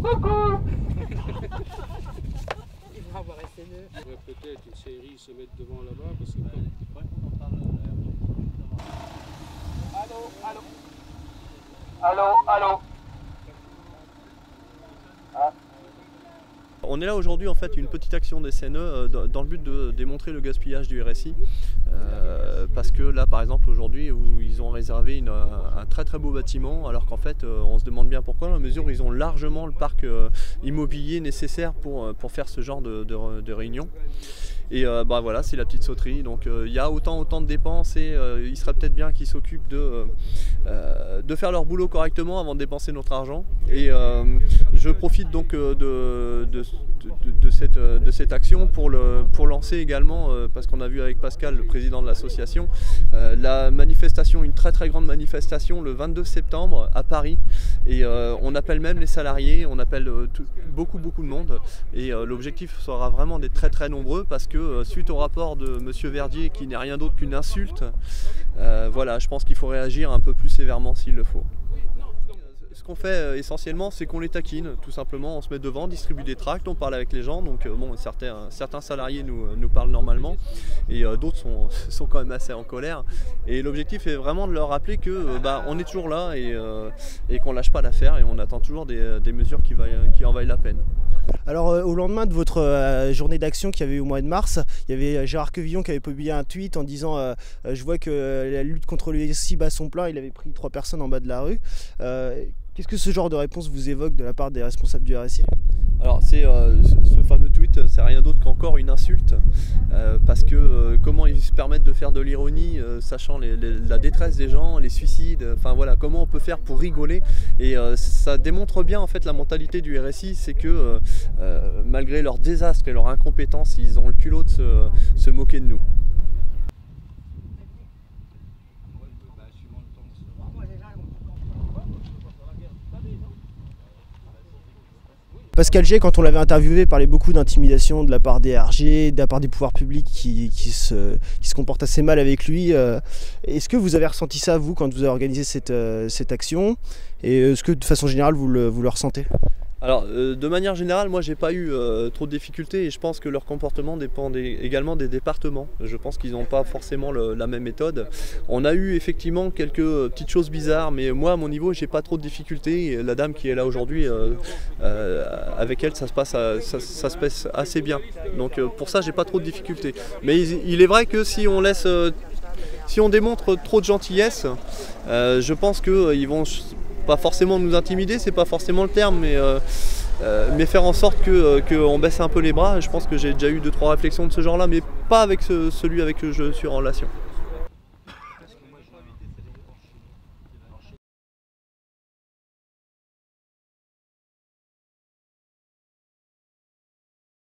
Coucou. Ouais, peut-être une série se mettre devant là-bas parce que Allô, allô. Allô, allô. On est là aujourd'hui en fait une petite action des CNE dans le but de démontrer le gaspillage du RSI parce que là par exemple aujourd'hui où ils ont réservé un très très beau bâtiment alors qu'en fait on se demande bien pourquoi dans la mesure où ils ont largement le parc immobilier nécessaire pour faire ce genre de réunion. Et bah voilà, c'est la petite sauterie, donc il y a autant de dépenses et il serait peut-être bien qu'ils s'occupent de faire leur boulot correctement avant de dépenser notre argent. Et je profite donc de cette action pour lancer également, parce qu'on a vu avec Pascal, le président de l'association, la manifestation, une très très grande manifestation le 22 septembre à Paris. Et on appelle même les salariés, on appelle beaucoup de monde. Et l'objectif sera vraiment d'être très très nombreux parce que suite au rapport de Monsieur Verdier qui n'est rien d'autre qu'une insulte, voilà, je pense qu'il faut réagir un peu plus sévèrement s'il le faut. Ce qu'on fait essentiellement, c'est qu'on les taquine, tout simplement, on se met devant, on distribue des tracts, on parle avec les gens, donc bon, certains salariés nous parlent normalement et d'autres sont quand même assez en colère. Et l'objectif est vraiment de leur rappeler que on est toujours là et qu'on lâche pas l'affaire et on attend toujours des mesures qui en vaillent la peine. Alors au lendemain de votre journée d'action qu'il y avait eu au mois de mars, il y avait Gérard Quevillon qui avait publié un tweet en disant je vois que la lutte contre le RSI bat son plein, il avait pris 3 personnes en bas de la rue. Qu'est-ce que ce genre de réponse vous évoque de la part des responsables du RSI? Alors ce fameux tweet, c'est rien d'autre qu'encore une insulte, parce que comment ils se permettent de faire de l'ironie, sachant la détresse des gens, les suicides, enfin voilà, comment on peut faire pour rigoler. Et ça démontre bien en fait la mentalité du RSI, c'est que malgré leur désastre et leur incompétence, ils ont le culot de se moquer de nous. Pascal G, quand on l'avait interviewé, parlait beaucoup d'intimidation de la part des RG, de la part des pouvoirs publics qui se comportent assez mal avec lui. Est-ce que vous avez ressenti ça, vous, quand vous avez organisé cette action? Et est-ce que, de façon générale, vous le ressentez? Alors, de manière générale, moi j'ai pas eu trop de difficultés et je pense que leur comportement dépend également des départements. Je pense qu'ils n'ont pas forcément la même méthode. On a eu effectivement quelques petites choses bizarres, mais moi à mon niveau j'ai pas trop de difficultés. Et la dame qui est là aujourd'hui, avec elle ça se passe assez bien. Donc pour ça j'ai pas trop de difficultés. Mais il est vrai que si on démontre trop de gentillesse, je pense qu'ils vont pas forcément nous intimider, c'est pas forcément le terme, mais faire en sorte qu'on baisse un peu les bras. Je pense que j'ai déjà eu 2-3 réflexions de ce genre-là, mais pas avec celui avec qui je suis en relation.